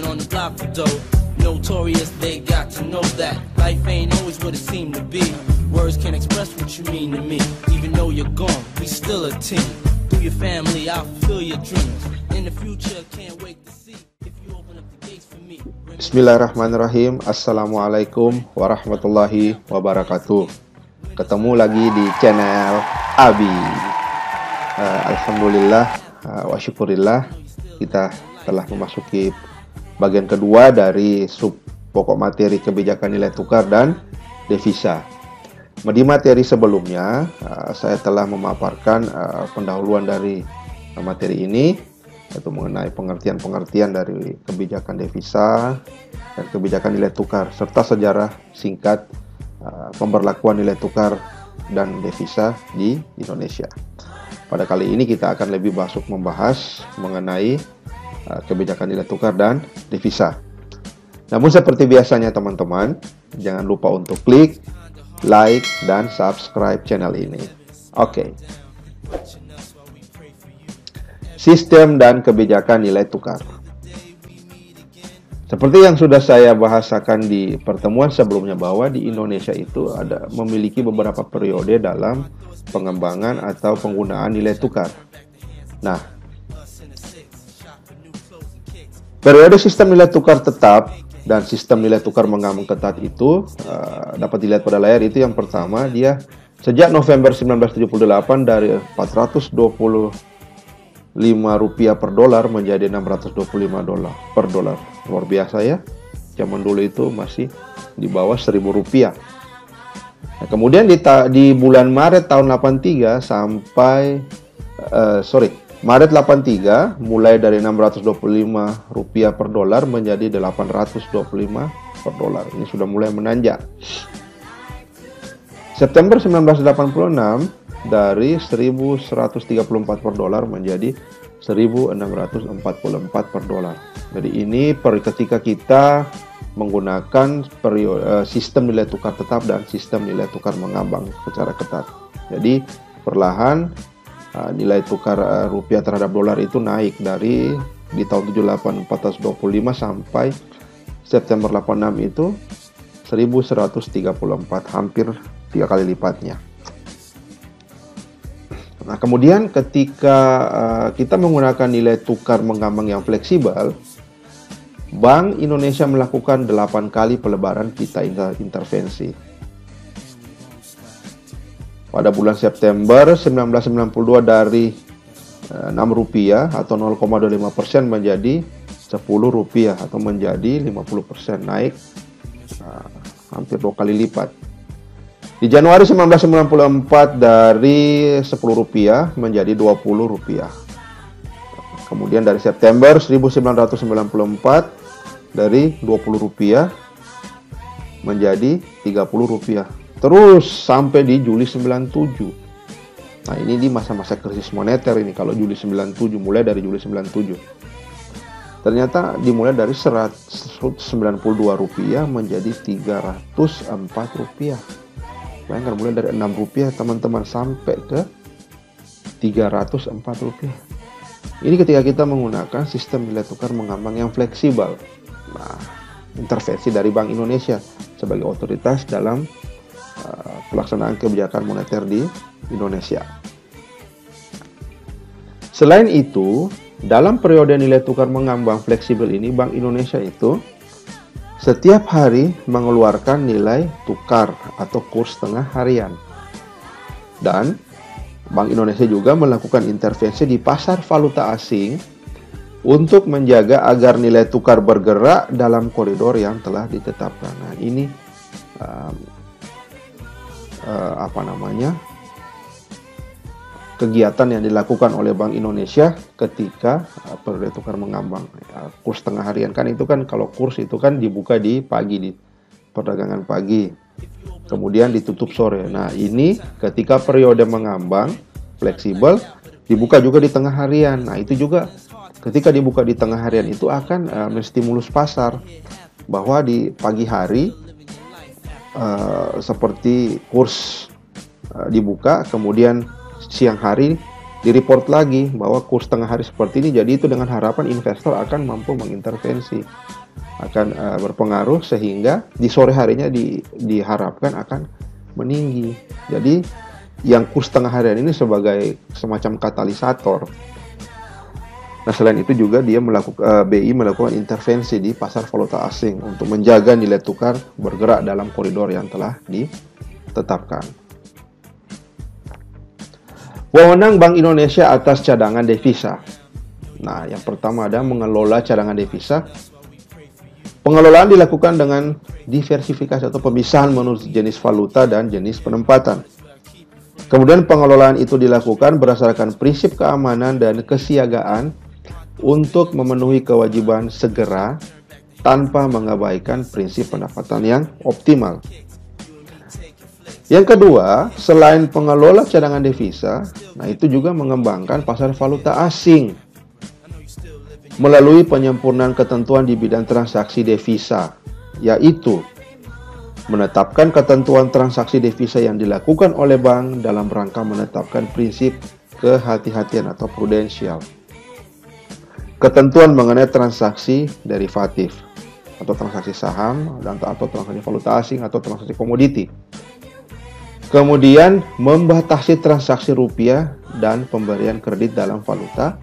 banging on the block for dough. Notorious, they got to know that life ain't always what it seemed to be. Words can't express what you mean to me. Even though you're gone, we still a team. Through your family, I'll fulfill your dreams. In the future, can't wait to see if you open up the gates for me. Bismillahirrahmanirrahim. Assalamualaikum warahmatullahi wabarakatuh. Ketemu lagi di channel Abi. Alhamdulillah wa syukurillah, kita telah memasuki bagian kedua dari sub pokok materi kebijakan nilai tukar dan devisa. Di materi sebelumnya saya telah memaparkan pendahuluan dari materi ini, yaitu mengenai pengertian-pengertian dari kebijakan devisa dan kebijakan nilai tukar, serta sejarah singkat pemberlakuan nilai tukar dan devisa di Indonesia. Pada kali ini kita akan lebih masuk membahas mengenai kebijakan nilai tukar dan devisa. Namun seperti biasanya teman-teman, jangan lupa untuk klik like dan subscribe channel ini. Oke. Sistem dan kebijakan nilai tukar. Seperti yang sudah saya bahasakan di pertemuan sebelumnya, bahwa di Indonesia itu memiliki beberapa periode dalam pengembangan atau penggunaan nilai tukar. Nah, periode sistem nilai tukar tetap dan sistem nilai tukar mengambang ketat itu dapat dilihat pada layar. Itu yang pertama, dia sejak November 1978 dari 425 rupiah per dolar menjadi 625 dolar per dolar. Luar biasa ya. Zaman dulu itu masih di bawah 1.000 rupiah. Nah, kemudian di bulan Maret tahun 83 sampai Maret 83 mulai dari 625 rupiah per dolar menjadi 825 per dolar. Ini sudah mulai menanjak. September 1986 dari 1.134 per dolar menjadi 1.644 per dolar. Jadi ini ketika kita menggunakan sistem nilai tukar tetap dan sistem nilai tukar mengambang secara ketat. Jadi perlahan nilai tukar rupiah terhadap dolar itu naik dari di tahun 78 425 sampai September 86 itu 1134, hampir 3 kali lipatnya. Nah, kemudian ketika kita menggunakan nilai tukar mengambang yang fleksibel, Bank Indonesia melakukan 8 kali pelebaran kita intervensi. Pada bulan September 1992 dari 6 rupiah atau 0,25% menjadi 10 rupiah atau menjadi 50%, naik hampir 2 kali lipat. Di Januari 1994 dari 10 rupiah menjadi 20 rupiah. Kemudian dari September 1994 dari 20 rupiah menjadi 30 rupiah. Terus sampai di Juli 97. Nah, ini di masa-masa krisis moneter ini. Kalau Juli 97, mulai dari Juli 97. Ternyata dimulai dari 192 rupiah menjadi 304 rupiah. Bayangkan, mulai dari 6 rupiah teman-teman sampai ke 304 rupiah. Ini ketika kita menggunakan sistem nilai tukar mengambang yang fleksibel. Nah, intervensi dari Bank Indonesia sebagai otoritas dalam pelaksanaan kebijakan moneter di Indonesia. Selain itu, dalam periode nilai tukar mengambang fleksibel ini, Bank Indonesia itu setiap hari mengeluarkan nilai tukar atau kurs tengah harian. Dan Bank Indonesia juga melakukan intervensi di pasar valuta asing untuk menjaga agar nilai tukar bergerak dalam koridor yang telah ditetapkan. Nah, ini kegiatan yang dilakukan oleh Bank Indonesia ketika periode tukar mengambang. Kurs tengah harian kan itu kan, kalau kurs itu kan dibuka di pagi, di perdagangan pagi, kemudian ditutup sore. Nah, ini ketika periode mengambang fleksibel dibuka juga di tengah harian. Nah, itu juga ketika dibuka di tengah harian itu akan menstimulus pasar, bahwa di pagi hari seperti kurs dibuka, kemudian siang hari Di-report lagi bahwa kurs tengah hari seperti ini, jadi itu dengan harapan investor akan mampu mengintervensi, akan berpengaruh sehingga di sore harinya diharapkan akan meninggi. Jadi yang kurs tengah harian ini sebagai semacam katalisator. Nah, selain itu juga dia BI melakukan intervensi di pasar valuta asing untuk menjaga nilai tukar bergerak dalam koridor yang telah ditetapkan. Wewenang Bank Indonesia atas cadangan devisa. Nah, yang pertama ada mengelola cadangan devisa. Pengelolaan dilakukan dengan diversifikasi atau pemisahan menurut jenis valuta dan jenis penempatan. Kemudian pengelolaan itu dilakukan berdasarkan prinsip keamanan dan kesiagaan untuk memenuhi kewajiban segera tanpa mengabaikan prinsip pendapatan yang optimal. Yang kedua, selain pengelola cadangan devisa, nah itu juga mengembangkan pasar valuta asing melalui penyempurnaan ketentuan di bidang transaksi devisa, yaitu menetapkan ketentuan transaksi devisa yang dilakukan oleh bank dalam rangka menetapkan prinsip kehati-hatian atau prudensial. Ketentuan mengenai transaksi derivatif atau transaksi saham atau transaksi valuta asing atau transaksi komoditi. Kemudian membatasi transaksi rupiah dan pemberian kredit dalam valuta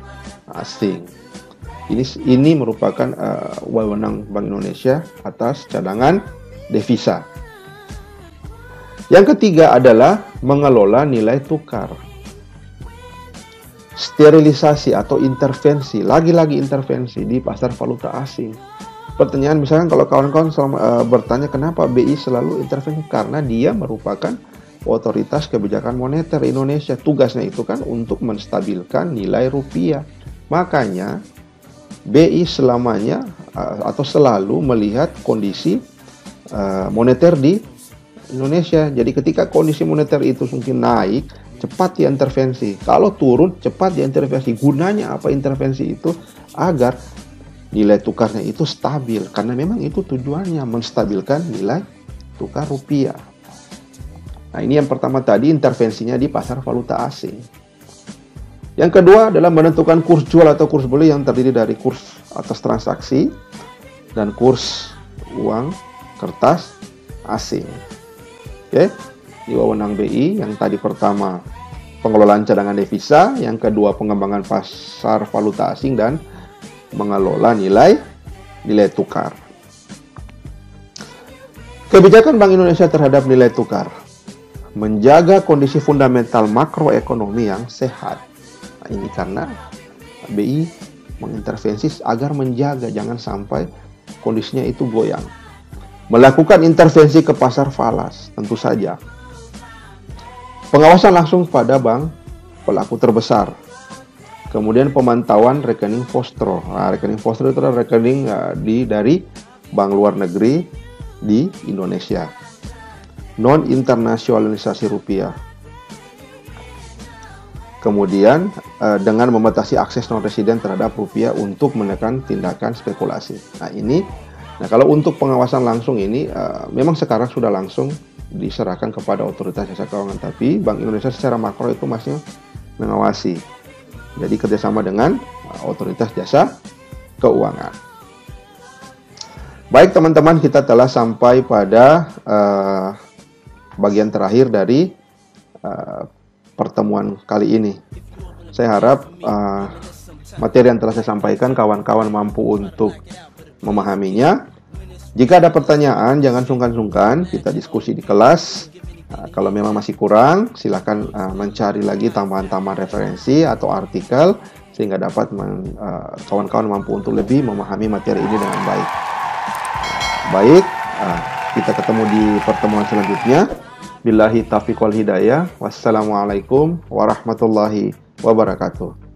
asing. Ini merupakan wewenang Bank Indonesia atas cadangan devisa. Yang ketiga adalah mengelola nilai tukar. Sterilisasi atau intervensi, lagi-lagi intervensi di pasar valuta asing. Pertanyaan misalkan kalau kawan-kawan bertanya kenapa BI selalu intervensi, karena dia merupakan otoritas kebijakan moneter Indonesia. Tugasnya itu kan untuk menstabilkan nilai rupiah. Makanya BI selamanya atau selalu melihat kondisi moneter di Indonesia. Jadi ketika kondisi moneter itu mungkin naik, cepat diintervensi. Kalau turun, cepat diintervensi. Gunanya apa intervensi itu? Agar nilai tukarnya itu stabil. Karena memang itu tujuannya, menstabilkan nilai tukar rupiah. Nah, ini yang pertama tadi, intervensinya di pasar valuta asing. Yang kedua adalah menentukan kurs jual atau kurs beli yang terdiri dari kurs atas transaksi dan kurs uang kertas asing. Oke, di wewenang BI yang tadi pertama pengelolaan cadangan devisa, yang kedua pengembangan pasar valuta asing dan mengelola nilai tukar. Kebijakan Bank Indonesia terhadap nilai tukar menjaga kondisi fundamental makroekonomi yang sehat. Nah, ini karena BI mengintervensi agar menjaga jangan sampai kondisinya itu goyang. Melakukan intervensi ke pasar falas, tentu saja. Pengawasan langsung pada bank pelaku terbesar. Kemudian pemantauan rekening Vostro. Nah, rekening Vostro itu adalah rekening dari bank luar negeri di Indonesia. Non-internasionalisasi rupiah. Kemudian dengan membatasi akses non-residen terhadap rupiah untuk menekan tindakan spekulasi. Nah kalau untuk pengawasan langsung ini memang sekarang sudah langsung diserahkan kepada otoritas jasa keuangan, tapi Bank Indonesia secara makro itu masih mengawasi. Jadi kerjasama dengan otoritas jasa keuangan. Baik teman-teman, kita telah sampai pada bagian terakhir dari pertemuan kali ini. Saya harap materi yang telah saya sampaikan kawan-kawan mampu untuk memahaminya. Jika ada pertanyaan, jangan sungkan-sungkan kita diskusi di kelas. Kalau memang masih kurang, silakan mencari lagi tambahan-tambahan referensi atau artikel sehingga dapat kawan-kawan mampu untuk lebih memahami materi ini dengan baik. Baik, kita ketemu di pertemuan selanjutnya. Billahi taufiq wal hidayah. Wassalamualaikum warahmatullahi wabarakatuh.